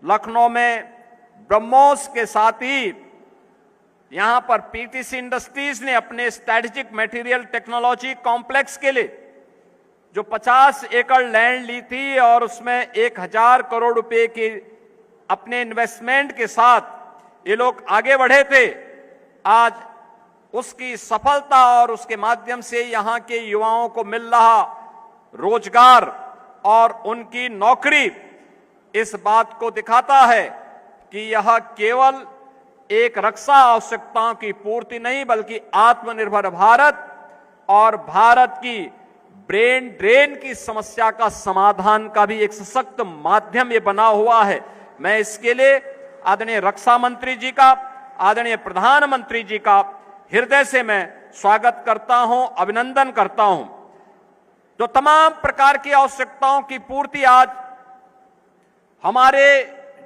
लखनऊ में ब्रह्मोस के साथ ही यहां पर पीटीसी इंडस्ट्रीज ने अपने स्ट्रेटेजिक मटेरियल टेक्नोलॉजी कॉम्प्लेक्स के लिए जो 50 एकड़ लैंड ली थी और उसमें 1000 करोड़ रुपए की अपने इन्वेस्टमेंट के साथ ये लोग आगे बढ़े थे। आज उसकी सफलता और उसके माध्यम से यहां के युवाओं को मिल रहा रोजगार और उनकी नौकरी इस बात को दिखाता है कि यह केवल एक रक्षा आवश्यकताओं की पूर्ति नहीं बल्कि आत्मनिर्भर भारत और भारत की ब्रेन ड्रेन की समस्या का समाधान का भी एक सशक्त माध्यम ये बना हुआ है। मैं इसके लिए आदरणीय रक्षा मंत्री जी का, आदरणीय प्रधानमंत्री जी का हृदय से मैं स्वागत करता हूं, अभिनंदन करता हूं। जो तमाम प्रकार की आवश्यकताओं की पूर्ति आज हमारे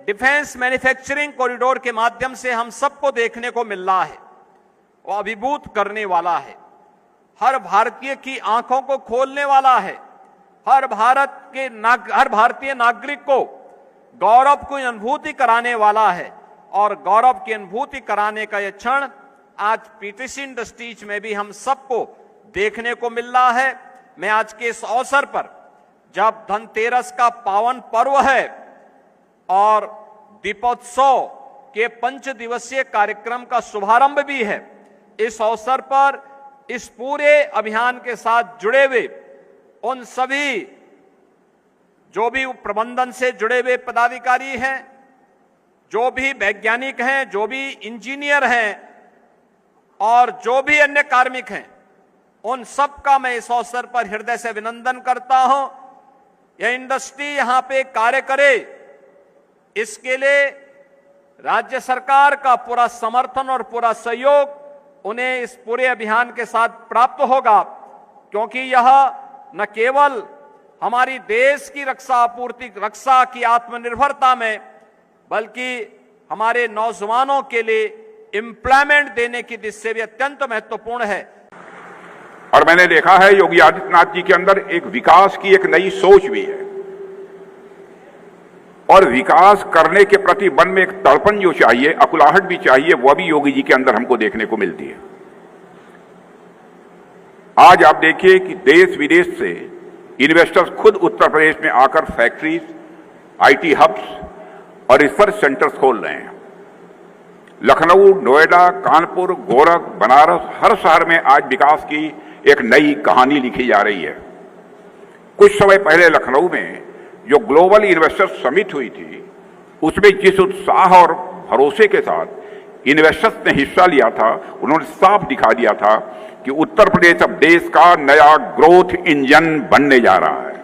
डिफेंस मैन्युफैक्चरिंग कॉरिडोर के माध्यम से हम सबको देखने को मिल रहा है, वो अभिभूत करने वाला है, हर भारतीय की आंखों को खोलने वाला है, हर भारतीय नागरिक को गौरव की अनुभूति कराने वाला है। और गौरव की अनुभूति कराने का यह क्षण आज पीटीसी इंडस्ट्रीज में भी हम सबको देखने को मिल रहा है। मैं आज के इस अवसर पर जब धनतेरस का पावन पर्व है और दीपोत्सव के 5 दिवसीय कार्यक्रम का शुभारंभ भी है, इस अवसर पर इस पूरे अभियान के साथ जुड़े हुए उन सभी जो भी प्रबंधन से जुड़े हुए पदाधिकारी हैं, जो भी वैज्ञानिक हैं, जो भी इंजीनियर हैं और जो भी अन्य कार्मिक हैं, उन सब का मैं इस अवसर पर हृदय से अभिनंदन करता हूं। यह इंडस्ट्री यहां पे कार्य करे, इसके लिए राज्य सरकार का पूरा समर्थन और पूरा सहयोग उन्हें इस पूरे अभियान के साथ प्राप्त होगा, क्योंकि यह न केवल हमारी देश की रक्षा की आत्मनिर्भरता में, बल्कि हमारे नौजवानों के लिए एम्प्लॉयमेंट देने की दिशा से भी अत्यंत महत्वपूर्ण है। और मैंने देखा है योगी आदित्यनाथ जी के अंदर एक विकास की एक नई सोच भी है और विकास करने के प्रति मन में एक तड़पन जो चाहिए, अकुलाहट भी चाहिए, वह भी योगी जी के अंदर हमको देखने को मिलती है। आज आप देखिए कि देश विदेश से इन्वेस्टर्स खुद उत्तर प्रदेश में आकर फैक्ट्रीज, आईटी हब्स और रिसर्च सेंटर्स खोल रहे हैं। लखनऊ, नोएडा, कानपुर, गोरख, बनारस, हर शहर में आज विकास की एक नई कहानी लिखी जा रही है। कुछ समय पहले लखनऊ में जो ग्लोबल इन्वेस्टर्स समिट हुई थी, उसमें जिस उत्साह और भरोसे के साथ इन्वेस्टर्स ने हिस्सा लिया था, उन्होंने साफ दिखा दिया था कि उत्तर प्रदेश अब देश का नया ग्रोथ इंजन बनने जा रहा है।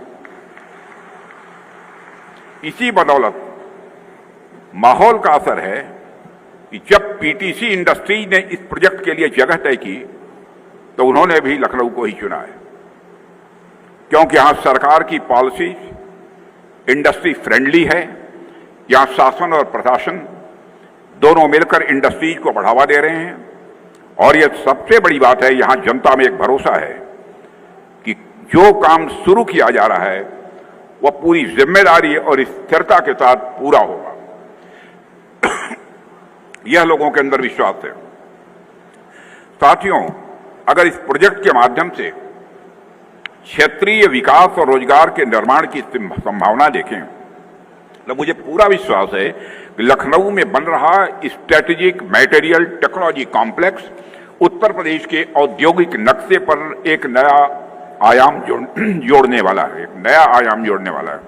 इसी बदौलत माहौल का असर है कि जब पीटीसी इंडस्ट्रीज ने इस प्रोजेक्ट के लिए जगह तय की तो उन्होंने भी लखनऊ को ही चुना है, क्योंकि यहां सरकार की पॉलिसी इंडस्ट्री फ्रेंडली है। यहां शासन और प्रशासन दोनों मिलकर इंडस्ट्रीज को बढ़ावा दे रहे हैं और यह सबसे बड़ी बात है, यहां जनता में एक भरोसा है कि जो काम शुरू किया जा रहा है वह पूरी जिम्मेदारी और स्थिरता के साथ पूरा होगा। यह लोगों के अंदर विश्वास है। साथियों, अगर इस प्रोजेक्ट के माध्यम से क्षेत्रीय विकास और रोजगार के निर्माण की संभावना देखें तो मुझे पूरा विश्वास है कि लखनऊ में बन रहा strategic material technology complex Uttar Pradesh के औद्योगिक नक्शे पर एक नया आयाम जोड़ने वाला है,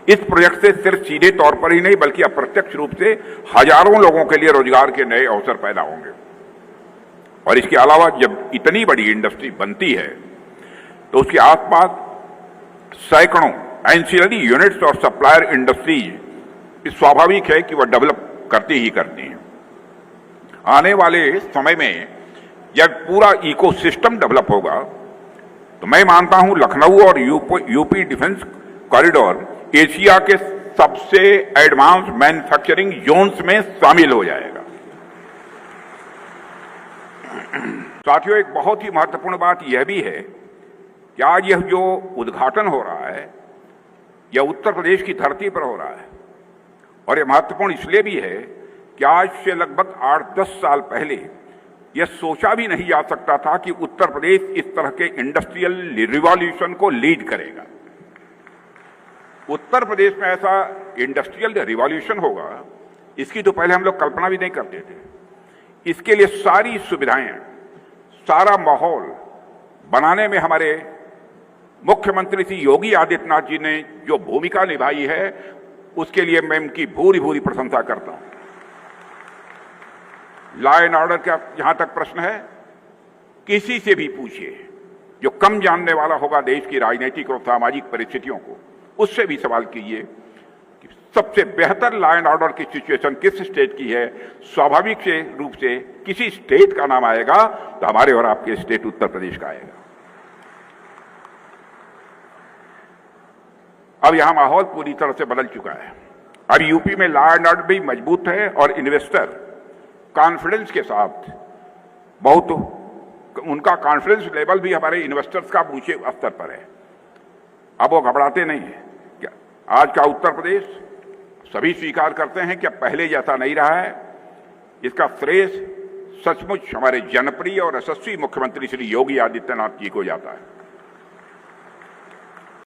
इस प्रोजेक्ट से सिर्फ सीधे तौर पर ही नहीं बल्कि अप्रत्यक्ष रूप से हजारों लोगों के लिए रोजगार के नए अवसर पैदा होंगे। और इसके अलावा जब इतनी बड़ी इंडस्ट्री बनती है तो उसके आसपास सैकड़ों एंसिलरी यूनिट्स और सप्लायर इंडस्ट्रीज स्वाभाविक है कि वह डेवलप करती हैं। आने वाले समय में जब पूरा इकोसिस्टम डेवलप होगा तो मैं मानता हूं लखनऊ और यूपी डिफेंस कॉरिडोर एशिया के सबसे एडवांस मैन्युफैक्चरिंग जोन्स में शामिल हो जाएगा। साथियों, एक बहुत ही महत्वपूर्ण बात यह भी है कि आज यह जो उद्घाटन हो रहा है यह उत्तर प्रदेश की धरती पर हो रहा है और यह महत्वपूर्ण इसलिए भी है कि आज से लगभग 8-10 साल पहले यह सोचा भी नहीं जा सकता था कि उत्तर प्रदेश इस तरह के इंडस्ट्रियल रिवॉल्यूशन को लीड करेगा। उत्तर प्रदेश में ऐसा इंडस्ट्रियल रिवॉल्यूशन होगा, इसकी तो पहले हम लोग कल्पना भी नहीं करते थे। इसके लिए सारी सुविधाएं, सारा माहौल बनाने में हमारे मुख्यमंत्री श्री योगी आदित्यनाथ जी ने जो भूमिका निभाई है, उसके लिए मैं उनकी भूरी भूरी प्रशंसा करता हूं। लॉ एंड ऑर्डर का जहां तक प्रश्न है, किसी से भी पूछिए जो कम जानने वाला होगा देश की राजनीतिक और सामाजिक परिस्थितियों को, उससे भी सवाल कीजिए कि सबसे बेहतर लॉ एंड ऑर्डर की सिचुएशन किस स्टेट की है। स्वाभाविक से रूप से किसी स्टेट का नाम आएगा तो हमारे और आपके स्टेट उत्तर प्रदेश का आएगा। अब यहां माहौल पूरी तरह से बदल चुका है। अब यूपी में लॉ एंड ऑर्डर भी मजबूत है और इन्वेस्टर कॉन्फिडेंस के साथ, बहुत उनका कॉन्फिडेंस लेवल भी हमारे इन्वेस्टर्स का ऊंचे स्तर पर है। अब वो घबराते नहीं है। क्या आज का उत्तर प्रदेश सभी स्वीकार करते हैं कि अब पहले जैसा नहीं रहा है। इसका श्रेय सचमुच हमारे जनप्रिय और यशस्वी मुख्यमंत्री श्री योगी आदित्यनाथ जी को जाता है।